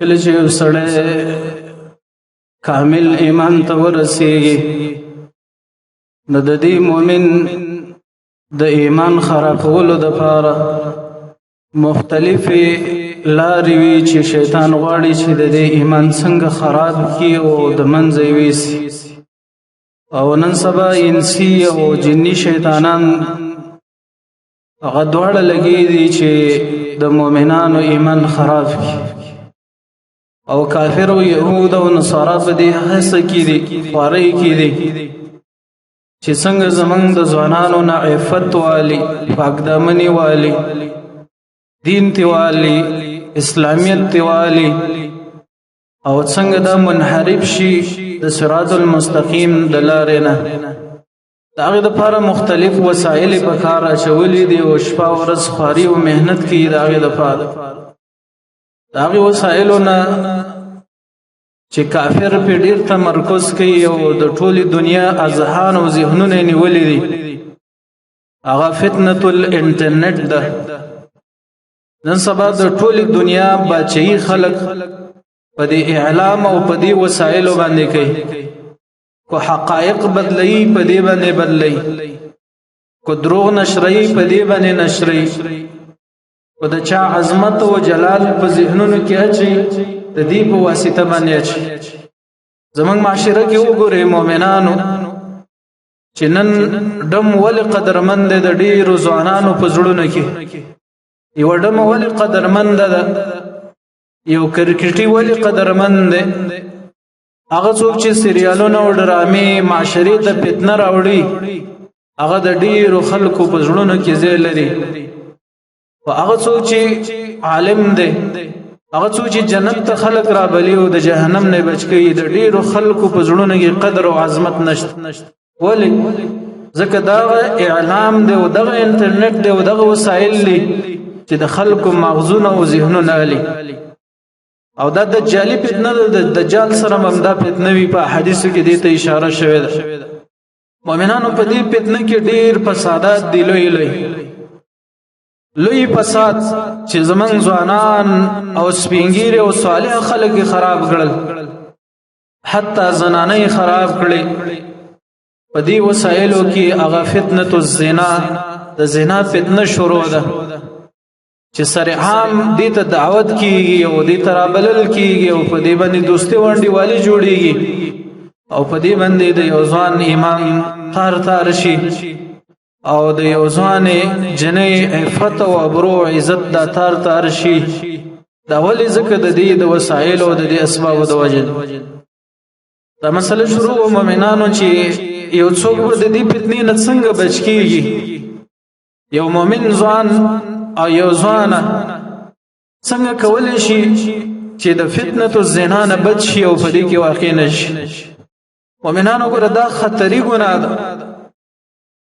کله چې یو سړی کامل ایمان ته ورسیږي نو د دې مؤمن د ایمان خرابولو دپاره مختلفې لارې وي چې شیطان غواړي چې د دې ایمان څنګه خراب کړي او د منځه یې ویسي. او نن سبا انسي او جني شیطانان هغه دواړه لګي دي چې د مؤمنانو ایمان خراب کړي. او کافر او یهود او نصارا په دې هڅه کې دي خوارۍ کې دي چې څنګه زمونږ د ځوانانو نه عفت والی، پاکدامني والی، دین تی والی، اسلامیت تی والی، او څنګه دا منحرف شي د صراط المستقیم د لارې نه. د هغې دپاره مختلف وسایل په کار اچولي دي او شپه ورځ خواري او محنت کوي د هغې دپاره. د هغې وسایلو نه چې کافر پې ډېر تمرکز کوي او د ټولې دنیا اذهان او ذهنونه یې نیولي دي، هغه فتنة الانټرنټ ده. نن سبا د ټولې دنیا باچهي خلک په دې اعلام او په دې وسایلو باندې کوي. کو حقایق بدلوي په دې باندې بدلوي، کو دروغ نشري په دې باندې نشري، کو د چا عظمت او جلال په ذهنونو کې اچي د دې په واسطه باندې اچي. زمونږ معاشره کې وګورئ مؤمنانو چې نن ډم ولې قدرمند دی د ډېرو ځوانانو په زړونو کې. یوه ډمه ولې قدرمنده ده، یو کرکټي ولې قدرمند دی. هغه څوک چې سریالونه او ډرامې معاشرې ته فتنه راوړي هغه د ډېرو خلکو په زړونو کې ځای لري. او هغه څوک چې عالم دی، هغه څوک چې جنت ته خلق رابلي او د جهنم نه بچ کوي، د ډېرو خلکو په زړونو کې قدر او عظمت نشته. ولې؟ ځکه دغه اعلام دی او دغه انټرنټ دی او دغه وسایل دي چې د خلکو مغزونه او ذهنونه علي. او دا دجالي فتنه ده، د دجال سره هم دا فتنه وي. په حدیثو کې دې ته اشاره شوې ده. مؤمنانو په دې فتنه کې ډېر فسادات دي، لوی فساد چې زمونږ ځوانان او سپینګیري او صالح خلک خراب کړل، حتی زنانې خراب کړې. په دې وسایلو کې هغه فتنة الزنا، د زنا فتنه شروع ده چې سره عام دې ته دعوت کیږي او دې ته رابلل کیږي او په دې باندې دوستي ونډې والی جوړیږي او په دې باندې د یو ځوان ایمان تار شي او د یو ځوان جنې عفت او ابرو عزت دا تار شي. دا ولې؟ ځکه د دې د وسایلو او د دې اسبابو د وجه دا مسله شروع و. مؤمنانو چې یو څوک به د دې فتنې نه څنګه بچ کیږي، یو مؤمن ځوان او یو ځوانه څنګه کولی شي چې د فتنة الزنا نه بچ شي او په دې کې واقع نشي. مؤمنانو ګوره دا خطري ګناه ده.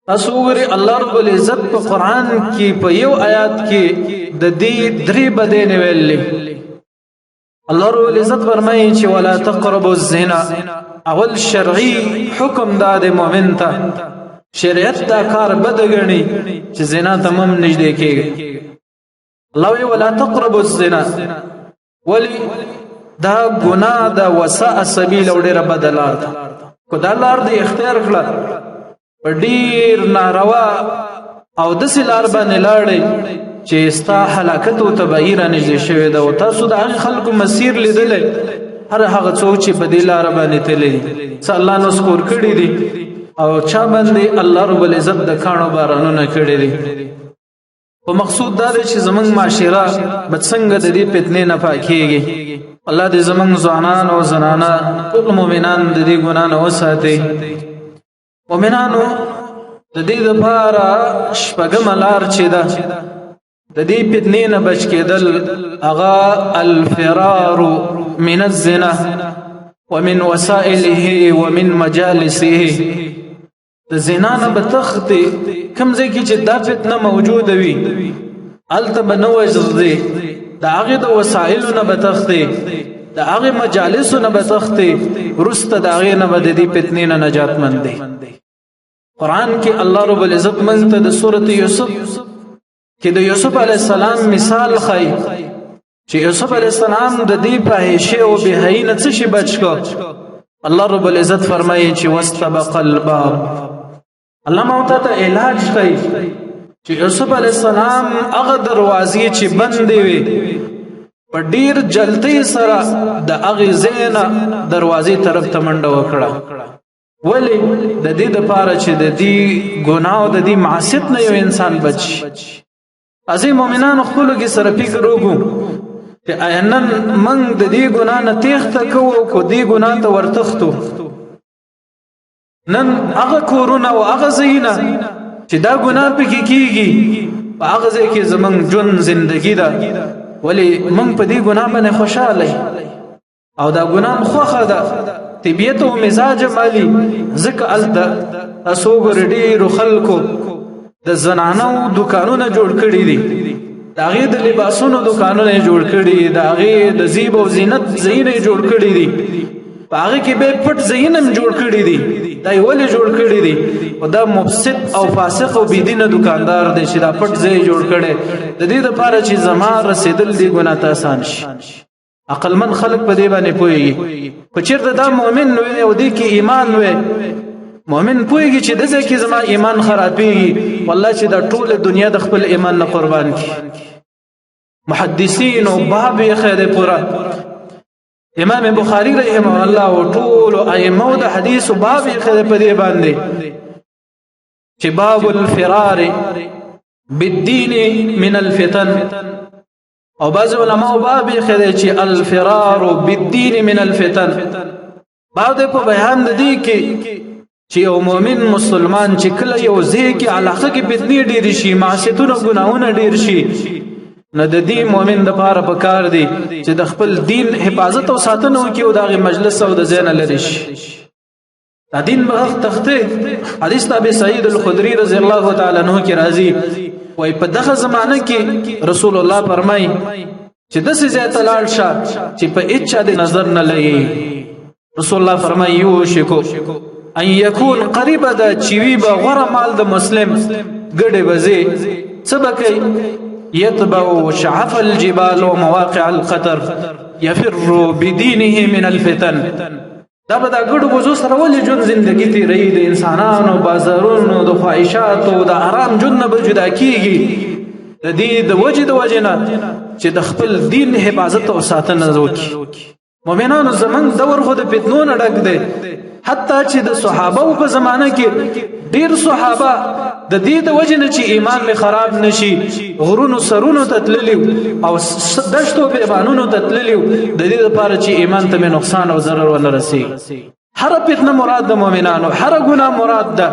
تاسو وګورئ الله رب العزت په قرآن کې په یو آیات کې د دې درې بدې ویلي. الله رب العزت فرمایي چې ولا تقربوا الزنا. اول شرعي حکم دا د مؤمن ته، شریعت دا کار بد ګڼي چې زنا ته هم نږدې کېږي. الله وی ولا تقربوا الزنا، ولی دا ګناه دا وساء سبیل او ډېره بده لار ده. کو دا لار دې اختیار کړه په ډېر ناروا او داسې لار باندې لاړې چې ستا هلاکت او تباهي رانږدې شوې ده. او تاسو د هغې خلکو مسیر لیدلی، هر هغه څوک چې په دې لاره باندې تللی دي څه الله نسکور کړي دي او چا باندې الله رب العزت د کاڼو بارانونه کړي دي. او مقصود دا دی چې زمونږ معاشره به څنګه د دې فتنې نه پاکېږي. الله دې زمونږ ځوانان او زنانه ټول مؤمنان د دې ګناه نه وساتي. مؤمنانو د دې دپاره شپږمه لار چې ده د دې فتنې نه بچ کېدل، هغه الفرار من الزنا ومن وسائله ومن مجالسه. د زنا نه به تښتې، کوم ځای کې چې دا فتنه موجوده وي هلته به نه وژغځې، د هغې د وسایلو نه به تښتې، د هغې مجالسو نه به تښتې، وروسته د هغې نه به د دې فتنې نه نجات مندې. قرآن کې الله رب العزت موږ ته د سورة یوسف کې د یوسف علیه السلام مثال ښیي چې یوسف علیه السلام د دې فاحشه او بهایي نه څه شي بچ کو. الله رب العزت فرمایي چې واستبق الباب. الله مو ته علاج کوي چې یوسف علیه السلام هغه دروازې چې بندې وي په ډیر جلدی سره د هغې ځایه دروازې طرف ته منډه وکړه. ولې؟ د دې دپاره چې د دې ګناه او د دې معصیت نه یو انسان بچ. عظیم مؤمنانو خپلو کې سره فکر وکړو چې آیا نن موږ د دې ګناه نه تېښته کوو که دې ګناه ته ورتښتو؟ نن هغه کورونه او هغه ځایونه چې دا ګناه پکې کېږي په هغه ځای کې زموږ ژوند زندګي ده. ولې موږ په دې ګناه باندې خوشحاله او دا ګناه خوښه ده، طبیعت او مزاج مالي. ځکه هلته تاسو وګورئ ډېرو خلکو د زنانو دوکانونه جوړ کړي دي، د هغې د لباسونو دوکانونه یې جوړ کړي دي، د هغې د زیب او زینت ځایونه یې جوړ کړي دي، په هغې کې به پټ ځایونه هم جوړ کړي دي. دا یې ولې جوړ کړي دي؟ خو دا مفسد او فاسق او بېدینه دوکاندار دی چې دا پټ ځای جوړ کړی د دې دپاره چې زما رسېدل دې ګناه ته آسان شي. عقلمند خلک په دې باندې پوهېږي. که چېرته دا مؤمن وی او دې کې ایمان وی، مؤمن پوهېږي چې د ځای کې زما ایمان خرابېږي، والله چې دا ټوله دنیا د خپل ایمان نه قربان کړي. محدثین او باب یې خیده پوره امام بخاری رحمه الله او ټول ائمه د حدیث باب یې خیده په دې باندې چې باب الفرار بالدين من الفتن، او بعض علماء باب یې خیده چې الفرار بالدين من الفتن. بعد په بیان د دې کې چې یو مؤمن مسلمان چې کله یو ځای کې علاقه کې فتنې ډېرې شي، معصیتونه ګناهونه ډېر شي، نو د دې مؤمن دپاره پکار دی چې د خپل دین حفاظت او ساتنه وکړي او د هغې مجلس او د ځای نه لرې شي. دا دین به تخته. حدیث د ابي سعید الخدري رضی الله تعالی عنہ کې راځي، وایي په دغه زمانه کې رسول الله فرمایي چې داسې ځای ته لاړ شه چې په هېڅ چا د نظر نه لګي. رسول الله فرمایي یوشکو ان یکون قریبه ده چې وي به غوره مال د مسلم ګډې به ځې څه به کوي؟ يتبع شعف الجبال ومواقع الخطر يفر بدينه من الفتن. دا به دا ګډو بوزو سره ولې ژوند زندګي تېروي، د انسانانو بازارونو د خواهشاتو د حرام ژوند نه به جدا کېږي د دې د وجې نه چې د خپل دین حفاظت او ساتنه وکړي. مؤمنانو زمونږ دور خو د فتنو نه ډک دی، حتی چې د صحابه په زمانه کې ډیر صحابه د دې د وجې نه چې ایمان مې خراب نشي غرونو سرونو ته تللي او دشتو بیابانونو ته تللي د دې لپاره چې ایمان ته مې نقصان او ضرر ونه رسېږي. هره فتنه مراد د مؤمنانو، هره ګناه مراد ده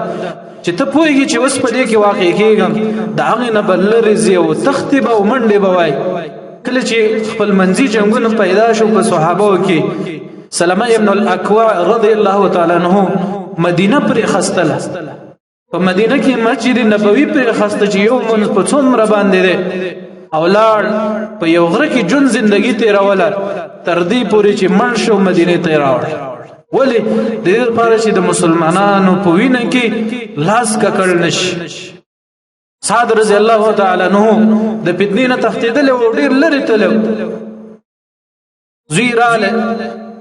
چې ته پوهېږي چې اوس په دې کې واقع کېږم، د هغې نه به لرې ځې او تختې به او منډې به وایي. کله چې خپل منځي جنګونه پیدا شو په صحابو کې، سلمہ ابن الاکوع رضی الله تعالی عنہ مدینه پرې خستله، په مدینه کې مسجد نبوي پرې خسته چې یو مونږ په څومره باندې دی او لاړ په یو غره کې ژوند زندګي تېروله تر دې پورې چې مړ شو مدینې ته یې راوړ. ولې؟ د دې لپاره چې د مسلمانانو په وینه کې لاس ککړ نشي. سعد رضی الله تعالی عنہ د فتنې نه تښتېدلی و، ډېر لرې تللی و. زوی راغلی،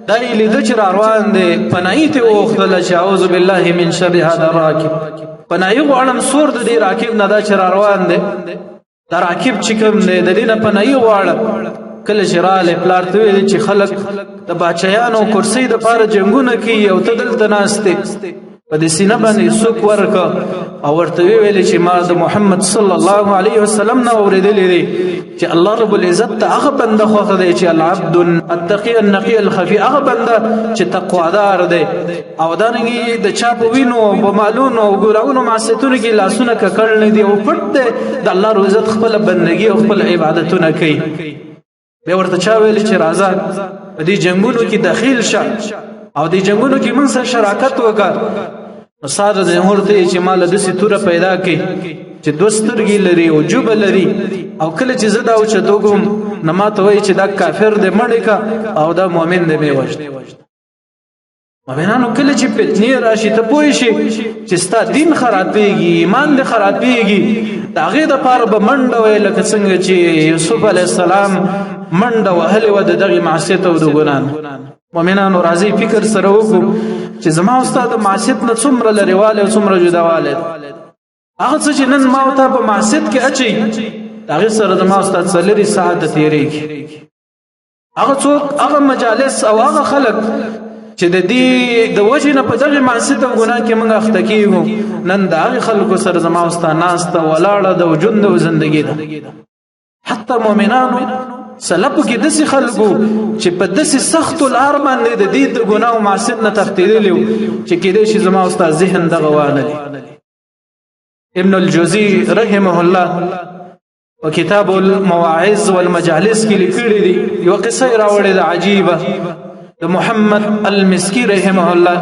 دا یې لیده چې را روان دی، پناهي ته وغوښتله چې اعوذ بالله من شر هذا الراکب، پناهي غواړم سور د دې راکب نه دا چې را روان دی، دا راکب چې کوم دی د دې نه پناهي غواړم. کله چې راغلی پلار ته ویلې چې خلک د باچایانو کرسۍ دپاره جنګونه کوي او ته دلته ناست دی، په دې سینه باندې سوک ورکړه او ورته ویلې چې ما د محمد صلی الله علیه وسلم نه اورېدلی دی چې الله رب العزت ته هغه بنده خوښه دی چې العبد التقي النقي الخفي، هغه بنده چې تقوادار دی او دارنګې د چا په وینو په مالونو او ګناهونو معصیتونو کې لاسونه ککړ نه دي او پټ دی د الله رب العزت خپله بندګي او خپل عبادتونه کوي. بیا ورته چا ویلې چې راځه په دې جنګونو کې داخل شه او دې جنګونو کې موږ سره شراکت وکړه. نو سعد رضی الله عنه ته چې ما له داسې توره پیدا کړي چې دوه سترګې لري او جوبه لري او کله چې زه دا اوچتو کوم نو ما ته وایي چې دا کافر دی مړ کړه او دا مؤمن دی مې وژنه. مؤمنانو کله چې فتنې راشي ته پوه شي چې ستا دین خرابېږي، ایمان دې خرابېږي، د هغې دپاره به منډه وایي لکه څنګه چې یوسف علیه السلام منډه وهلې وه د دغې معصیت او د ګناه نه. مؤمنانو راځئ فکر سره وکړو چې زما او ستا د معصیت نه څومره لرېوالی او څومره جداوالی دی. هغه څه چې نن ما او تا په معصیت کې اچوي د هغې سره زما او ستا څلرې ساعته تېرېږي. هغه څوک هغه مجالس او هغه خلک چې د دې د وجې نه په دغې معصیت او ګناه کې موږ اخته کېږو نن د هغې خلکو سره زما او ستا ناسته ولاړه ده او ژوند او زندګي ده. حتی مؤمنانو سلفو کې داسې خلکو چې په داسې سختو لار باندې د دې د ګناه او معصیت نه تښتېدلي وو چې کېدای شي زما او ستا ذهن دغه وانلي. ابن الجوزي رحمه الله و کتاب المواعظ والمجالس کې لیکلي دي یوه قصه یې راوړې ده عجیبه د محمد المسکی رحمه الله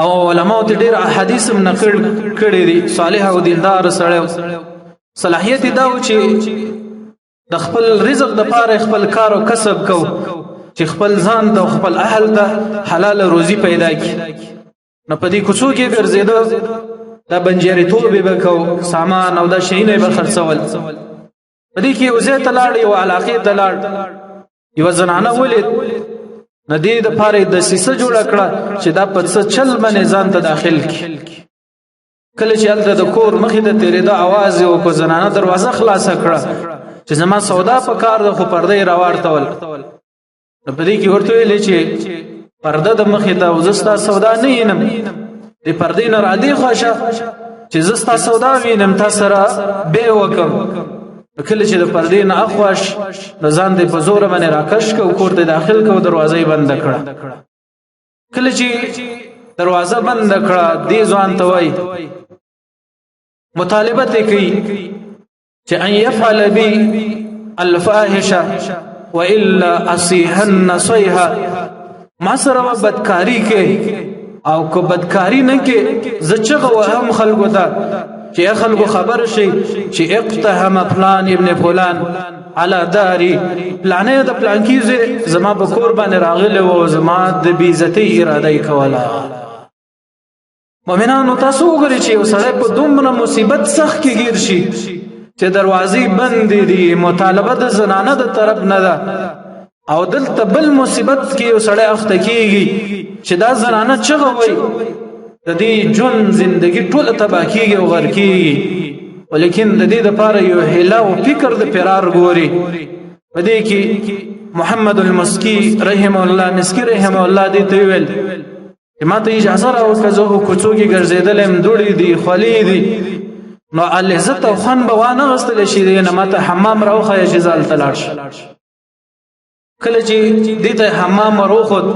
او علماو ته ډېر احادیث هم نقل کړي دي. صالح او دیندار سړی صلاحیت دا و چې د خپل رزق دپاره خپل کار او کسب کو چې خپل ځان ته خپل اهل ته حلال روزي پیدا کړي. نو په دې کوڅو کې ګرځېده دا بنجاریتوب به کو سامان او دا شیونه به خرڅول. په دې کې یو ځای ته لاړ یو علاقې ته لاړ یوه زنانه ولید نو دې دپاره یې دسیسه جوړه کړه چې دا په څه چل باندې ځان ته داخل کړي. کله چې هلته د کور مخې ته تېرېده اواز یې وکړو زنانه دروازه خلاصه کړه چې زما سودا په کار ده خو پرده یې راواړتول. نو په دې کې ورته ویلې چې پرده د مخې ته او زه ستا سودا نه وینم د پردې نه رادې خوښه چې زه ستا سودا وینم تا سره بې وکړم. کله چې د پردې نه اخوښ نو ځان دې په زوره باندې راکش که او کور ته داخل که او دروازه یې بنده کړه. کله چې دروازه بنده کړه دې ځوان ته وایي مطالبه ته کوي چې ان يفعل بي الفاحشه والا اصيحن صيحه ما سره بدکاری کوي او که بدکاری نه کې زه چغه وهم خلکو ته چې خلکو خبر شي چې اقتحم فلان ابن فلان على داري پلانې د پلانکیزه زما په کور باندې راغلی و زما د بیزتی اراده یې کوله. مؤمنانو تاسو وګورئ چې یو سړی په دومره مصیبت سخت کې ګیر شي چې دروازې بندې دي مطالبه د زنانه د طرف نه ده او دلته بل مصیبت کې یو سړی اخته کېږي چې دا زنانه چغه وایي د دې ژوند زندګي ټوله تباه کېږي او غر کېږي. ولیکن د دې دپاره یو هیله او فکر د فرار ګوري. په دې کې محمد المسکی رحمه الله مسکی رحمه الله دې ته ویل چې ما ته اجازه راوکړه زه خو کوڅو کې ګرځېدلی یم دوړې دي خولې دي نو العزت او خوند به وانغستلی شي دی نه ما ته حمام راوښیه چې زه هلته لاړ شم. کله چې دې ته حمام وروښود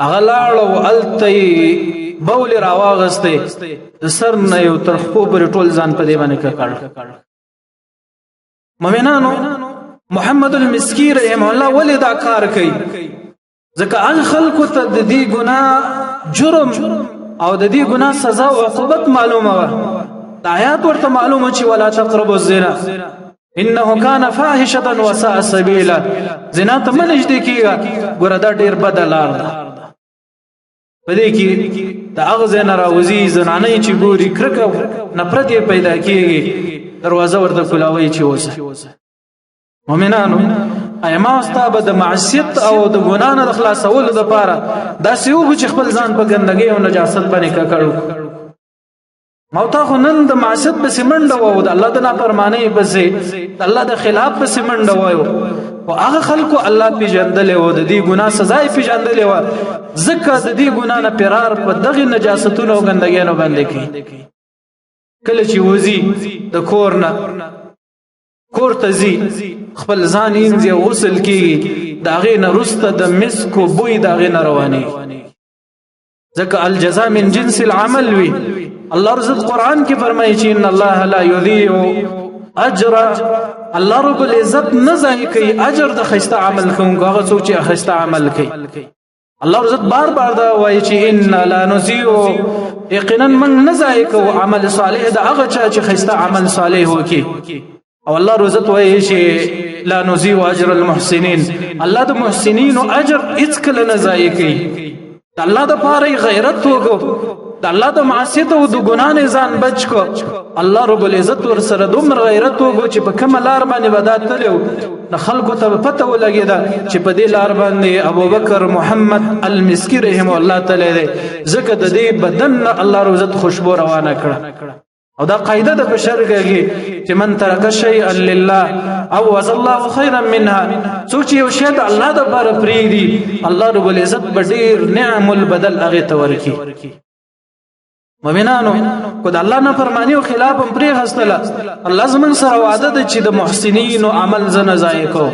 هغه لاړ او هلته یې بولې راواغستی د سر نه یو تر خپو پورې ټول ځان په دې باندې ککړ. مؤمنانو محمد المسکی رحمه الله ولې دا کار کوي ځکه هغه خلکو ته د دې ګناه جرم او د دې ګناه سزا او عقوبت معلومه وه. د آیات ورته معلومه چې ولا تقربوا الزنا انه كان فاحشه وساء سبيلا زنا ته مه نږدې کېږه ګوره دا ډېر بده لار ده. په دې کې د هغه ځای نه راوځي زنانه چې ګوري کرکه نفرت یې پیدا کېږي دروازه ورته کولاوي چې اوسه. مؤمنانو ایا ما ستا به د معصیت او د ګناه نه د خلاصولو دپاره داسې وکړو چې خپل ځان په ګندګۍ او نجاست باندې ککړ کړو. ما تا خو نن د معصیت پسې منډه وو د الله د نافرمانۍ پسې د الله د خلاف پسې منډه وایو او هغه خلکو الله پیژندلی و د دې ګناه سزا یې پیژندلی وه ځکه د دې ګناه نه فرار په دغې نجاستونو او ګندګیانو باندې کوي. کله چې وځي د کور نه کور ته ځي خپل ځان اینځي او غسل کېږي د هغې نه وروسته د مسکو بوی د هغې نه روانېږي ځکه الجزا من جنس العمل وي. الله رب قرآن کې فرمایي چې ان الله لا یضیع اجر الله رب العزت نه ضایع کوي اجر د ښایسته عمل کوونکو هغه څوک چې ښایسته عمل کوي. الله رب بار بار دا وایي چې ان لا نضیع یقینا من نه ضایع کوو عمل صالح د هغه چا چې ښایسته عمل صالح وکړي. او الله رب وایي چې لا نضيع اجر المحسنين الله د محسنینو اجر هیڅ کله نه ضایع کوي. الله د پاره غیرت وکړو د الله د معصیت او د ګناه نه ځان بچ کو الله رب العزت ور سره دومره غیرت وګو چې په کومه لار باندې بدات تلو د خلکو ته پته ولګیدا چې په دې لار باندې ابوبکر محمد المسکی رحم الله تعالی دی ځکه د دې بدن الله رب العزت خوشبو روانه کړه او دا قاعده د بشر کې چې من ترک شیئا لله او وز الله خيرا منها سوچ یو شی د الله د لپاره پریدي الله رب العزت بډیر نعم البدل هغه تورکی مؤمنانو کو د الله نه فرمانی او خلاف هم پری غستله الله زمون سره وعده ده چې د محسنین او عمل زنه ځای کو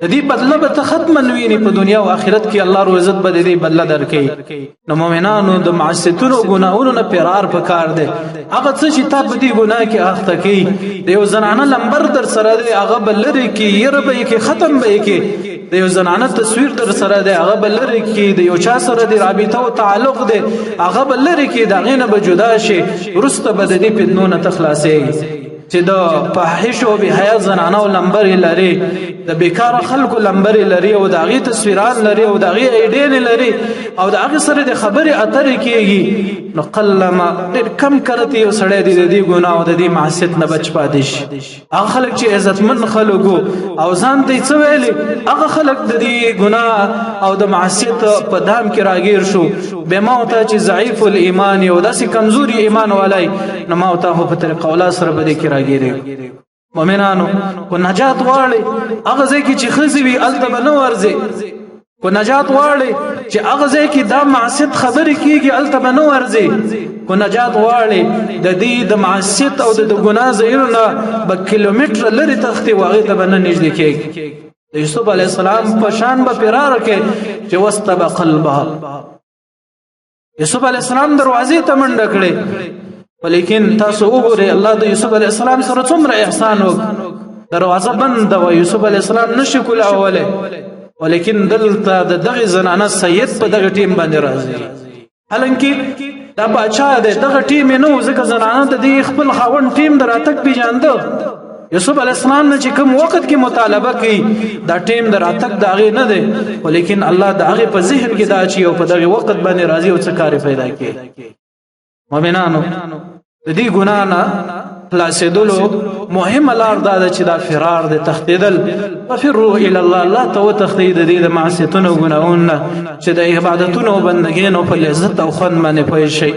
د دې بدله به ختم نویني په دنیا او آخرت کې الله رب عزت به دې بدله درکې نو مؤمنانو د معصیتونو ګناہوں نه فرار پکار دي هغه څه چې تاسو دې ګناه کې اخته کې د یو زنانه لمبر در سره دی هغه بلری کې ير به کې ختم به کې د یو زنانه تصویر در سره دی هغه بلری کې د یو چا سره دی رابطه او تعلق دی هغه بلری کې دا غینه به جدا شي ورسته به دې پدنونه تخلاصي چې د فاحش او بهایا زنانه او لمبر لري د بیکار خلکو لمبر لري او د هغه تصویران لري او د هغه ایډین لري او د هغه سره د خبرې اترې کیږي نو قلما ډېر کم کرتی یو سړی د دې ګناه او د دې معصیت نه بچ پاتې شي هغه خلک چې عزتمن خلکو او ځان ته څه ویلي هغه خلک د دې ګناه او د معصیت په دام کې راګیر شو به موته چې ضعیف الایمان او داسې کمزوري ایمان ولای نو موته په طریقه ولا سره بده کې راګیری مؤمنانو کو نجات واړي هغه ځکه چې خزوی التب نو ورزي کو نجات واړي چې هغه ځکه دا معصیت خبرې کیږي التب نو ورزي کو نجات واړي د دې د معصیت او د ګناه زیرونه په کیلومتر لري تختي واغې ته نه نږدې کیږي د یوسف علی السلام په شان به فرار کې چې واستبق الباب یوسف علی السلام دروازې ته منډه کړې ولیکن تاسو وګورئ الله د یوسف علی السلام سره څومره احسان وکړ دروازه بند و یوسف علی السلام نشي کول اوله ولیکن دلته د دغه زنانه سید په دغه ټیم باندې راځي حالانکه دا بچا ده دغه ټیم نو ځکه زنانه د دې خپل خاون ټیم دراتک پیژاندو یوسف علی السلام نه چې کوم وخت کې مطالبه کوي دا ټیم دراتک داغه نه ده ولیکن الله داغه په ذهن کې دا چی او په دغه وخت باندې راځي او څه کار پیدا کوي مؤمنانو د دې ګنا نه خلاصېدلو مهمه لار دا ده چې دا فرار د تختیدل وفروا الى الله لا تو تختید دې د معصیتونو ګناونه چې د عبادتونو او بندګینو په لذت او خوند باندې پوي شي